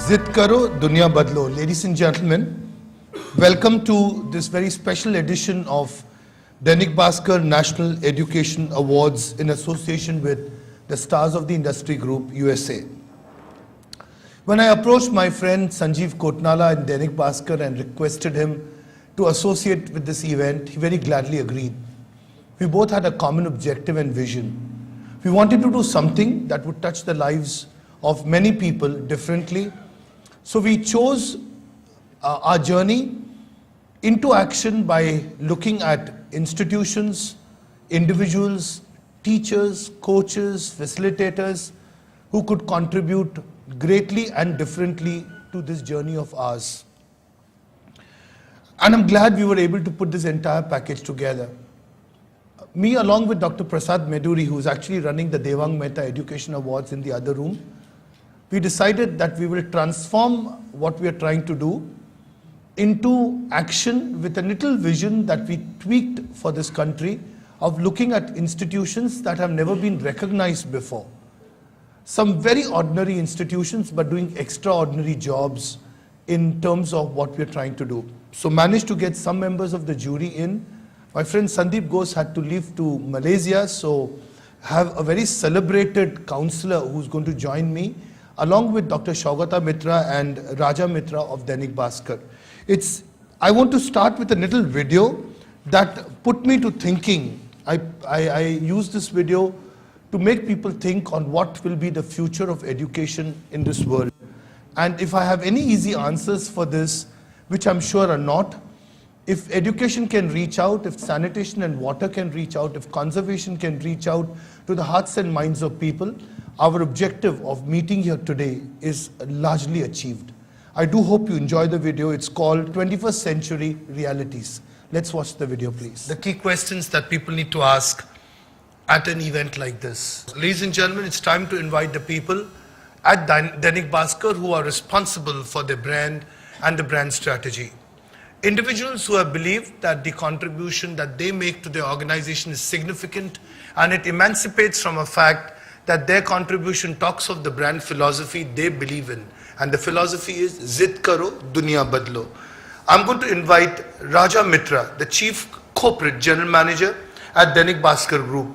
Zid karo, dunya badlo. Ladies and gentlemen, welcome to this very special edition of Dainik Bhaskar National Education Awards in association with the Stars of the Industry Group, USA. When I approached my friend Sanjeev Kotnala in Dainik Bhaskar and requested him to associate with this event, he very gladly agreed. We both had a common objective and vision. We wanted to do something that would touch the lives of many people differently. So we chose our journey into action by looking at institutions, individuals, teachers, coaches, facilitators who could contribute greatly and differently to this journey of ours. And I'm glad we were able to put this entire package together. Me, along with Dr. Prasad Meduri, who's actually running the Devang Mehta Education Awards in the other room, we decided that we will transform what we are trying to do into action with a little vision that we tweaked for this country of looking at institutions that have never been recognized before. Some very ordinary institutions, but doing extraordinary jobs in terms of what we're trying to do. So managed to get some members of the jury in. My friend Sandeep Ghosh had to leave to Malaysia, so have a very celebrated counselor who's going to join me, along with Dr. Shaugata Mitra and Raja Mitra of Dainik Bhaskar. I want to start with a little video that put me to thinking. I use this video to make people think on what will be the future of education in this world. And if I have any easy answers for this, which I'm sure are not, if education can reach out, if sanitation and water can reach out, if conservation can reach out to the hearts and minds of people, our objective of meeting here today is largely achieved. I do hope you enjoy the video. It's called 21st Century Realities. Let's watch the video, please. The key questions that people need to ask at an event like this. Ladies and gentlemen, it's time to invite the people at Dainik Bhaskar who are responsible for their brand and the brand strategy. Individuals who have believed that the contribution that they make to their organization is significant and it emancipates from a fact that their contribution talks of the brand philosophy they believe in. And the philosophy is Zid karo, dunya badlo. I'm going to invite Raja Mitra, the Chief Corporate General Manager at Dainik Bhaskar Group,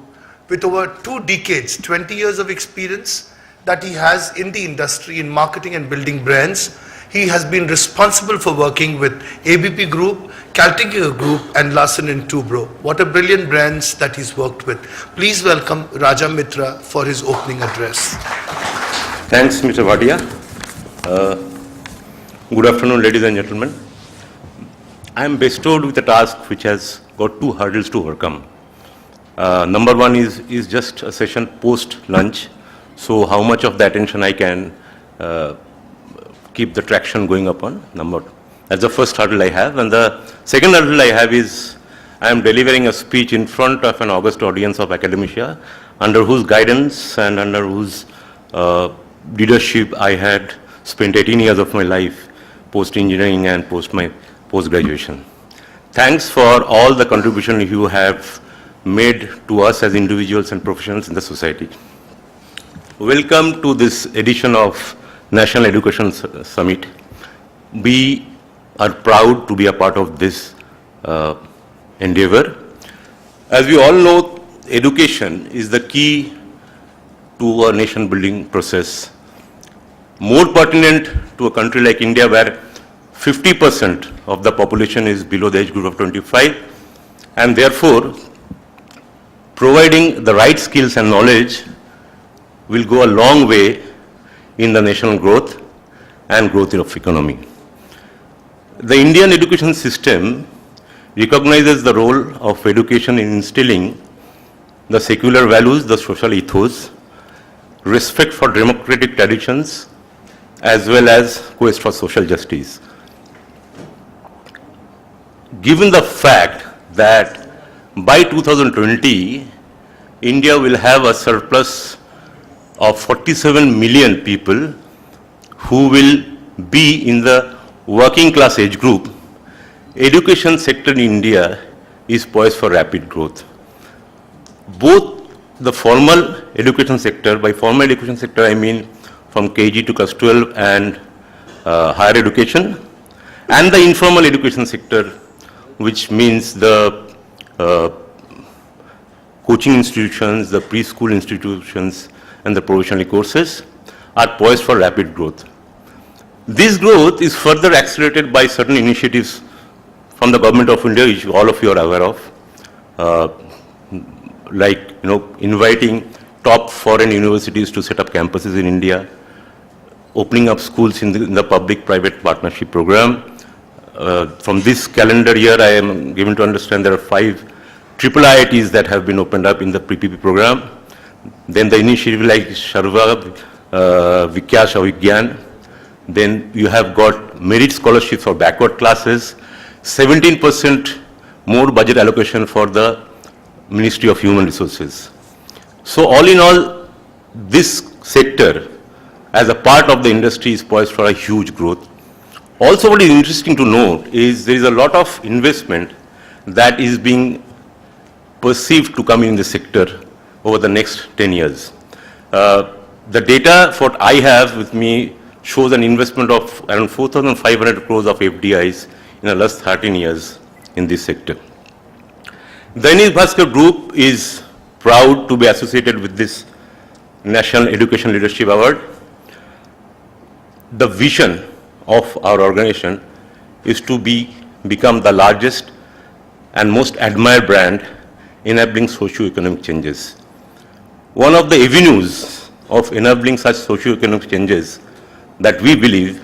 with over 2 decades, 20 years of experience that he has in the industry in marketing and building brands. He has been responsible for working with ABP Group, Caltech Group and Larsen & Toubro. What a brilliant brands that he's worked with. Please welcome Raja Mitra for his opening address. Thanks, Mr. Bhatia. Good afternoon, ladies and gentlemen. I am bestowed with a task which has got 2 hurdles to overcome. Number 1 is just a session post-lunch. So how much of the attention I can keep the traction going upon. That's the first hurdle I have. And the second hurdle I have is I am delivering a speech in front of an august audience of academia, under whose guidance and under whose leadership I had spent 18 years of my life post-engineering and post-graduation. Thanks for all the contribution you have made to us as individuals and professionals in the society. Welcome to this edition of National Education Summit. We are proud to be a part of this endeavor. As we all know, education is the key to a nation building process. More pertinent to a country like India where 50% of the population is below the age group of 25, and therefore providing the right skills and knowledge will go a long way in the national growth and growth of economy. The Indian education system recognizes the role of education in instilling the secular values, the social ethos, respect for democratic traditions, as well as quest for social justice. Given the fact that by 2020, India will have a surplus of 47 million people who will be in the working class age group, education sector in India is poised for rapid growth. Both the formal education sector, by formal education sector I mean from KG to class 12 and higher education, and the informal education sector, which means the coaching institutions, the preschool institutions, and the professional courses are poised for rapid growth. This growth is further accelerated by certain initiatives from the Government of India, which all of you are aware of, like inviting top foreign universities to set up campuses in India, opening up schools in the public-private partnership program. From this calendar year, I am given to understand there are 5 triple IITs that have been opened up in the PPP program. Then the initiative like Sharva, Vikyas Avigyan. Then you have got merit scholarships for backward classes, 17% more budget allocation for the Ministry of Human Resources. So all in all, this sector as a part of the industry is poised for a huge growth. Also, what is interesting to note is there is a lot of investment that is being perceived to come in the sector over the next 10 years. The data what I have with me shows an investment of around 4,500 crores of FDIs in the last 13 years in this sector. The Dainik Bhaskar Group is proud to be associated with this National Education Leadership Award. The vision of our organization is to become the largest and most admired brand enabling socio-economic changes. One of the avenues of enabling such socio-economic changes that we believe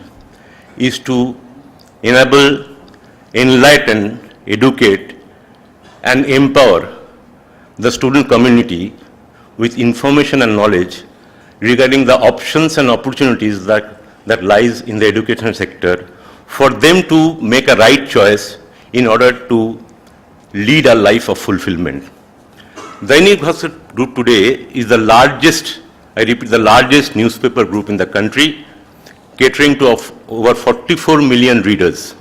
is to enable, enlighten, educate, and empower the student community with information and knowledge regarding the options and opportunities that lies in the education sector for them to make a right choice in order to lead a life of fulfillment. The Dainik Bhaskar Group today is the largest, I repeat, the largest newspaper group in the country, catering to over 44 million readers.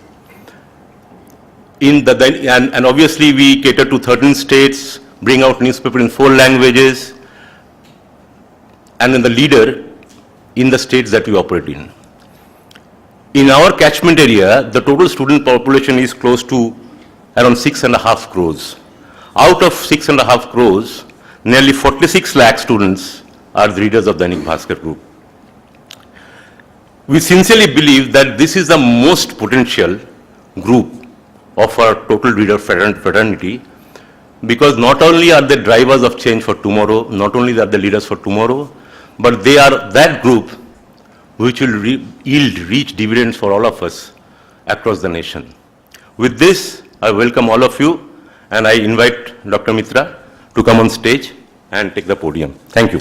And obviously we cater to 13 states, bring out newspaper in 4 languages, and in the leader in the states that we operate in. In our catchment area, the total student population is close to around 6.5 crores. Out of 6.5 crores, nearly 46 lakh students are the readers of the Dainik Bhaskar Group. We sincerely believe that this is the most potential group of our total reader fraternity, because not only are they drivers of change for tomorrow, not only are they leaders for tomorrow, but they are that group which will yield rich dividends for all of us across the nation. With this, I welcome all of you, and I invite Dr. Mitra to come on stage and take the podium. Thank you.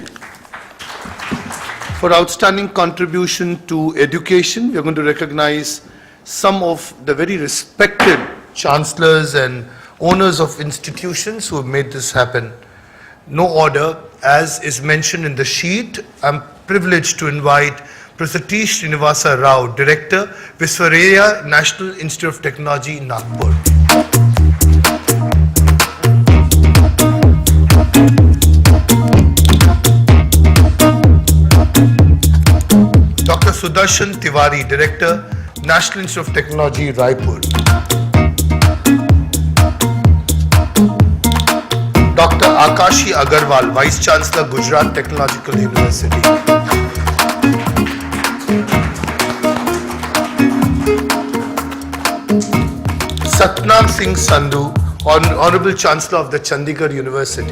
For outstanding contribution to education, we are going to recognize some of the very respected chancellors and owners of institutions who have made this happen. No order, as is mentioned in the sheet. I'm privileged to invite Prasatish Srinivasa Rao, Director, Visvaraya National Institute of Technology, Nagpur. Dr. Sudarshan Tiwari, Director, National Institute of Technology, Raipur. Dr. Akashi Agarwal, Vice Chancellor, Gujarat Technological University. Satnam Singh Sandhu, Honorable Chancellor of the Chandigarh University.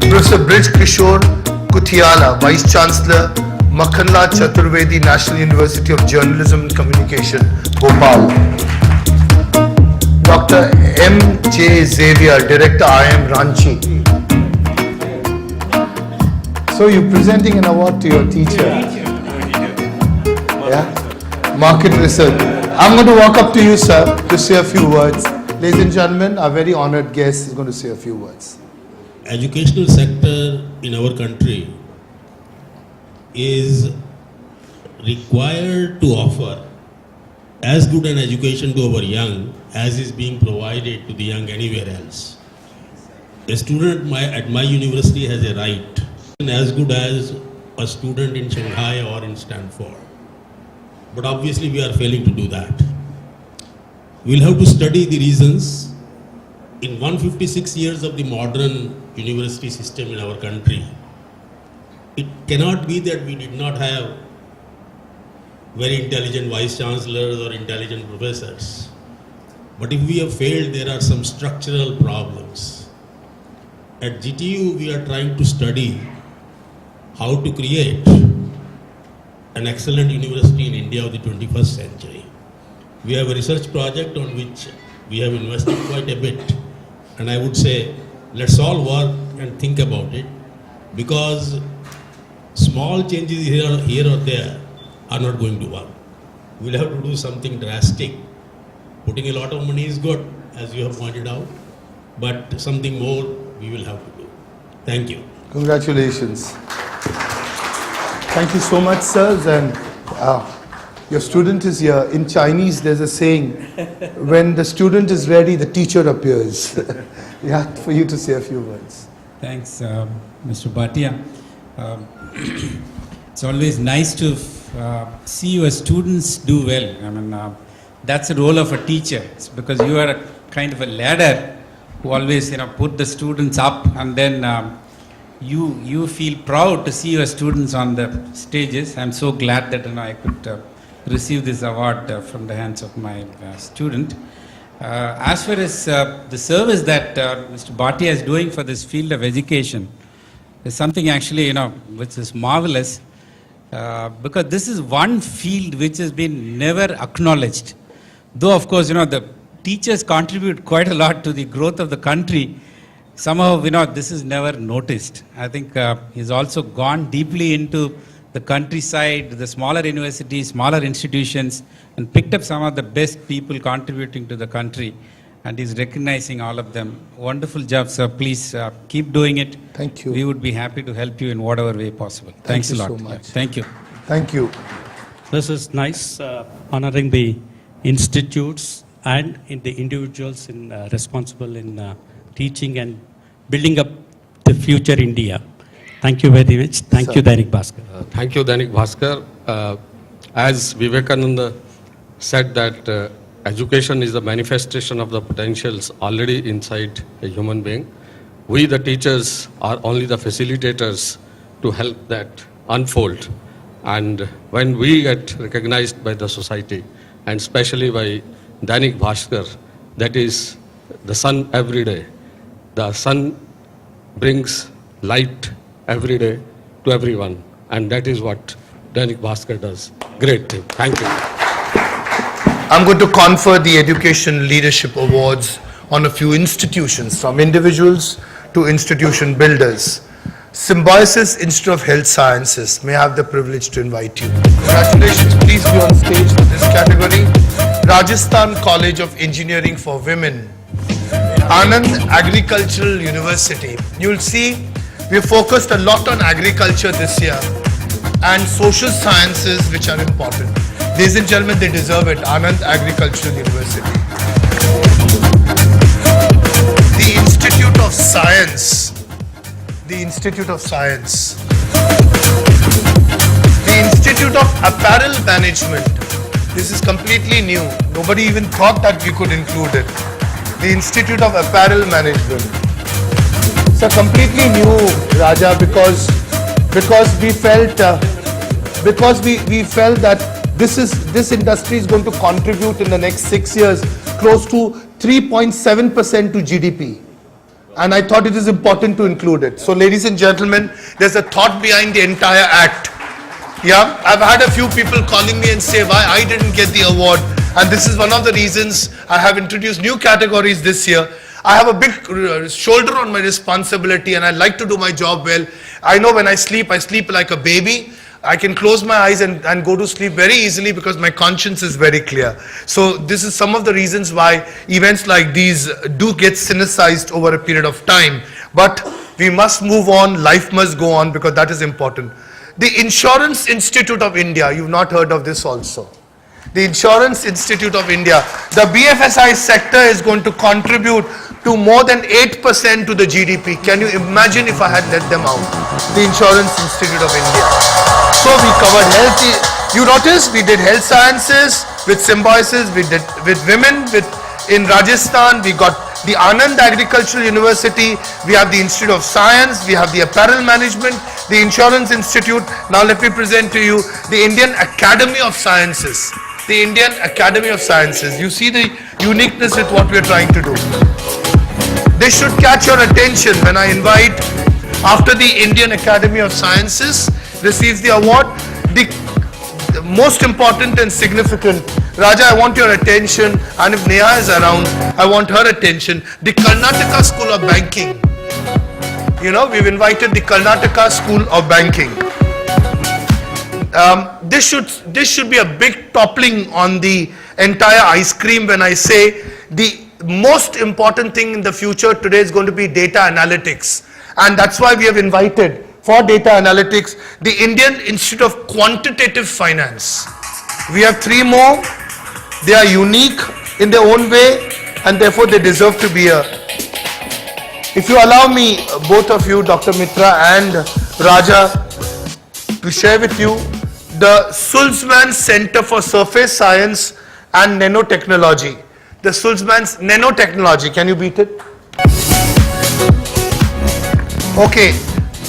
Professor Brij Kishore Kuthiala, Vice Chancellor, Makhanlal Chaturvedi, National University of Journalism and Communication, Bhopal. Dr. M. J. Xavier, Director, IIM Ranchi. So you're presenting an award to your teacher. Yeah? Market research. I'm going to walk up to you, sir, to say a few words. Ladies and gentlemen, our very honored guest is going to say a few words. Educational sector in our country is required to offer as good an education to our young as is being provided to the young anywhere else. A student at my university has a right as good as a student in Shanghai or in Stanford. But obviously we are failing to do that. We'll have to study the reasons. In 156 years of the modern university system in our country, it cannot be that we did not have very intelligent vice chancellors or intelligent professors. But if we have failed, there are some structural problems. At GTU, we are trying to study how to create an excellent university in India of the 21st century. We have a research project on which we have invested quite a bit. And I would say, let's all work and think about it, because small changes here or there are not going to work. We'll have to do something drastic. Putting a lot of money is good, as you have pointed out, but something more we will have to do. Thank you. Congratulations. Thank you so much, sirs. And your student is here. In Chinese, there's a saying, when the student is ready, the teacher appears. Yeah, for you to say a few words. Thanks, Mr. Bhatia. It's always nice to see your students do well. I mean, that's the role of a teacher. It's because you are a kind of a ladder who always, put the students up, and then you feel proud to see your students on the stages. I'm so glad that I could receive this award from the hands of my student. As far as the service that Mr. Bhatia is doing for this field of education, is something actually, which is marvelous, because this is one field which has been never acknowledged. Though, of course, the teachers contribute quite a lot to the growth of the country, somehow, this is never noticed. I think he's also gone deeply into the countryside, the smaller universities, smaller institutions, and picked up some of the best people contributing to the country, and he's recognizing all of them. Wonderful job, sir. Please keep doing it. Thank you. We would be happy to help you in whatever way possible. Thanks you a lot. so much. Yeah. Thank you. Thank you. This is nice, honoring the institutes and in the individuals responsible in teaching and building up the future India. Thank you very much. Thank you, Dainik Bhaskar. Thank you, Dainik Bhaskar. As Vivekananda said that education is the manifestation of the potentials already inside a human being, we the teachers are only the facilitators to help that unfold. And when we get recognized by the society, and especially by Dainik Bhaskar, that is the sun every day. The sun brings light every day to everyone, and that is what Dainik Bhaskar does. Great thing. Thank you. I'm going to confer the Education Leadership Awards on a few institutions, from individuals to institution builders. Symbiosis Institute of Health Sciences, may I have the privilege to invite you. Congratulations, please be on stage for this category. Rajasthan College of Engineering for Women. Anand Agricultural University. You'll see we focused a lot on agriculture this year and social sciences, which are important. Ladies and gentlemen, they deserve it. Anand Agricultural University. The Institute of Science. The Institute of Science. The Institute of Apparel Management. This is completely new. Nobody even thought that we could include it. The Institute of Apparel Management. It's a completely new, Raja, because we felt that this industry is going to contribute in the next 6 years close to 3.7% to GDP. And I thought it is important to include it. So ladies and gentlemen, there's a thought behind the entire act. Yeah, I've had a few people calling me and say why I didn't get the award. And this is one of the reasons I have introduced new categories this year. I have a big shoulder on my responsibility and I like to do my job well. I know when I sleep like a baby. I can close my eyes and go to sleep very easily because my conscience is very clear. So this is some of the reasons why events like these do get syncretized over a period of time. But we must move on, life must go on because that is important. The Insurance Institute of India, you've not heard of this also. The Insurance Institute of India, the BFSI sector is going to contribute to more than 8% to the GDP. Can you imagine if I had let them out? The Insurance Institute of India. So we covered health. You notice we did health sciences with symbiosis. We did with women. In Rajasthan, we got the Anand Agricultural University. We have the Institute of Science. We have the Apparel Management, the Insurance Institute. Now let me present to you the Indian Academy of Sciences. The Indian Academy of Sciences. You see the uniqueness with what we are trying to do. This should catch your attention when I invite, after the Indian Academy of Sciences receives the award, the most important and significant. Raja, I want your attention, and if Neha is around, I want her attention. The Karnataka School of Banking. You know, we've invited the Karnataka School of Banking. This should be a big toppling on the entire ice cream when I say the most important thing in the future today is going to be data analytics. And that's why we have invited for data analytics the Indian Institute of Quantitative Finance. We have 3 more. They are unique in their own way and therefore they deserve to be here. If you allow me, both of you, Dr. Mitra and Raja, to share with you the Sulzman Center for Surface Science and Nanotechnology. The Sulzman's Nanotechnology. Can you beat it? Okay.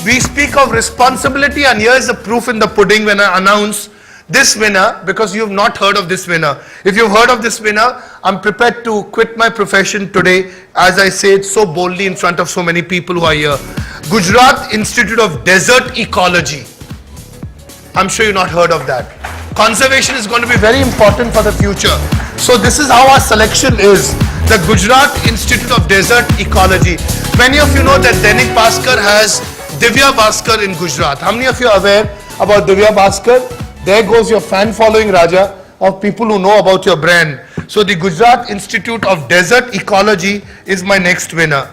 We speak of responsibility, and here is the proof in the pudding when I announce this winner, because you have not heard of this winner. If you've heard of this winner, I'm prepared to quit my profession today, as I say it so boldly in front of so many people who are here. Gujarat Institute of Desert Ecology. I'm sure you've not heard of that. Conservation is going to be very important for the future. So this is how our selection is. The Gujarat Institute of Desert Ecology. Many of you know that Dainik Bhaskar has Divya Bhaskar in Gujarat. How many of you are aware about Divya Bhaskar? There goes your fan following, Raja, of people who know about your brand. So the Gujarat Institute of Desert Ecology is my next winner.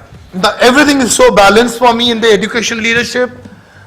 Everything is so balanced for me in the education leadership.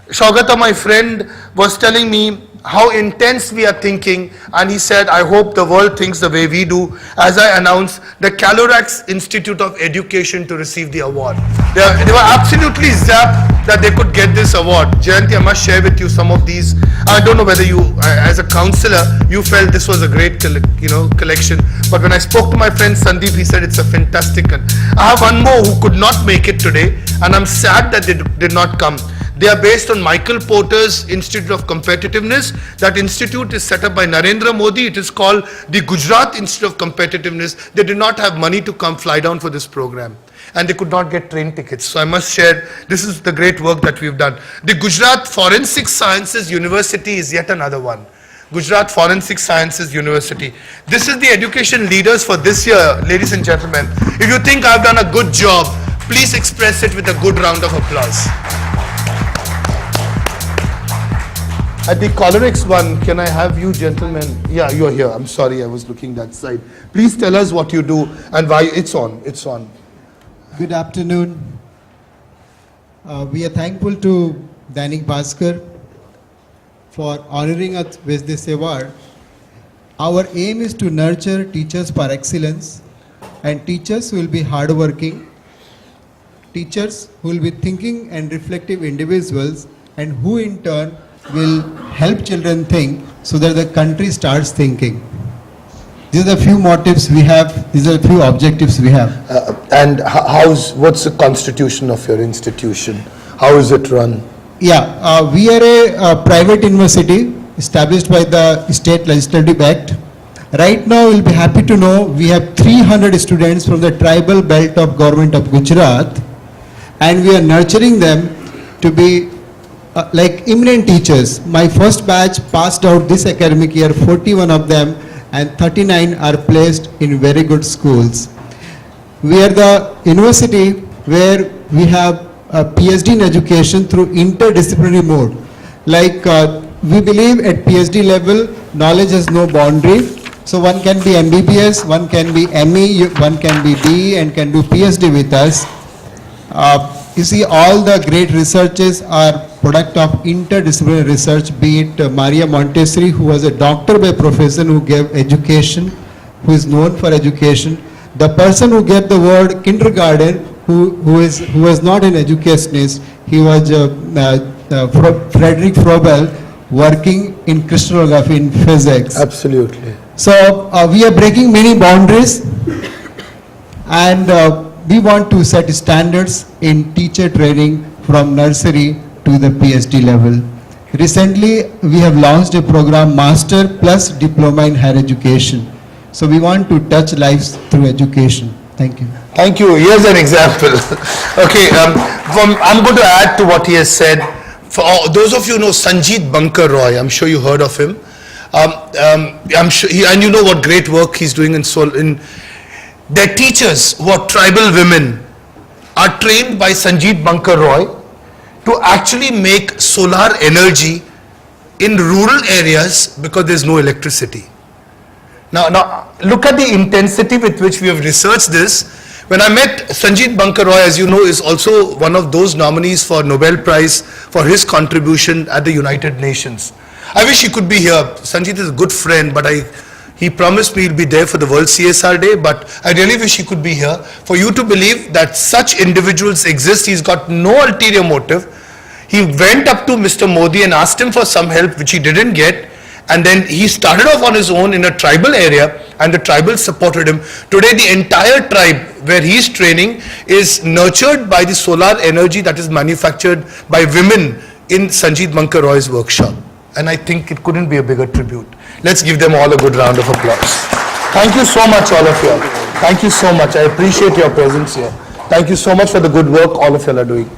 Shaugata, my friend, was telling me how intense we are thinking, and he said, I hope the world thinks the way we do, as I announced the Calorax Institute of Education to receive the award. They were absolutely zapped that they could get this award. Jayanti, I must share with you some of these. I don't know whether you, as a counselor, you felt this was a great collection, but when I spoke to my friend Sandeep, he said it's a fantastic one. I have one more who could not make it today, and I'm sad that they did not come. They are based on Michael Porter's Institute of Competitiveness. That institute is set up by Narendra Modi. It is called the Gujarat Institute of Competitiveness. They did not have money to come fly down for this program, and they could not get train tickets. So I must share, this is the great work that we've done. The Gujarat Forensic Sciences University is yet another one. Gujarat Forensic Sciences University. This is the education leaders for this year, ladies and gentlemen. If you think I've done a good job, please express it with a good round of applause. At the Colorex one, can I have you gentlemen? Yeah, you're here. I'm sorry, I was looking that side. Please tell us what you do and why. It's on. Good afternoon. We are thankful to Dainik Bhaskar for honoring us with this award. Our aim is to nurture teachers for excellence, and teachers who will be hardworking, teachers who will be thinking and reflective individuals, and who in turn will help children think so that the country starts thinking. These are the few motives we have, these are the few objectives we have. And what's the constitution of your institution? How is it run? Yeah, we are a private university established by the State Legislative Act. Right now, you'll be happy to know we have 300 students from the tribal belt of government of Gujarat, and we are nurturing them to be like eminent teachers. My first batch passed out this academic year, 41 of them, and 39 are placed in very good schools. We are the university where we have a PhD in education through interdisciplinary mode. Like we believe at PhD level, knowledge has no boundary. So one can be MBBS, one can be ME, one can be DE and can do PhD with us. You see, all the great researches are product of interdisciplinary research, be it Maria Montessori, who was a doctor by profession, who gave education, who is known for education. The person who get the word kindergarten, who was not an educationist, he was Frederick Frobel, working in crystallography in physics. Absolutely. So we are breaking many boundaries, and we want to set standards in teacher training from nursery to the PhD level. Recently, we have launched a program, Master Plus Diploma in Higher Education. So we want to touch lives through education. Thank you. Thank you. Here's an example. Okay, I'm going to add to what he has said. For those of you who know Sanjeet Bankar Roy, I'm sure you heard of him. I'm sure, and you know what great work he's doing in their teachers who are tribal women are trained by Sanjeet Bankar Roy to actually make solar energy in rural areas because there's no electricity. Now look at the intensity with which we have researched this. When I met Sanjeet Bankar Roy, as you know, is also one of those nominees for Nobel Prize for his contribution at the United Nations. I wish he could be here. Sanjeet is a good friend, but he promised me he'll be there for the World CSR Day, but I really wish he could be here. For you to believe that such individuals exist, he's got no ulterior motive. He went up to Mr. Modi and asked him for some help, which he didn't get. And then he started off on his own in a tribal area, and the tribals supported him. Today, the entire tribe where he's training is nurtured by the solar energy that is manufactured by women in Sanjeet Bankar Roy's workshop. And I think it couldn't be a bigger tribute. Let's give them all a good round of applause. Thank you so much, all of you. Thank you so much. I appreciate your presence here. Thank you so much for the good work all of you are doing.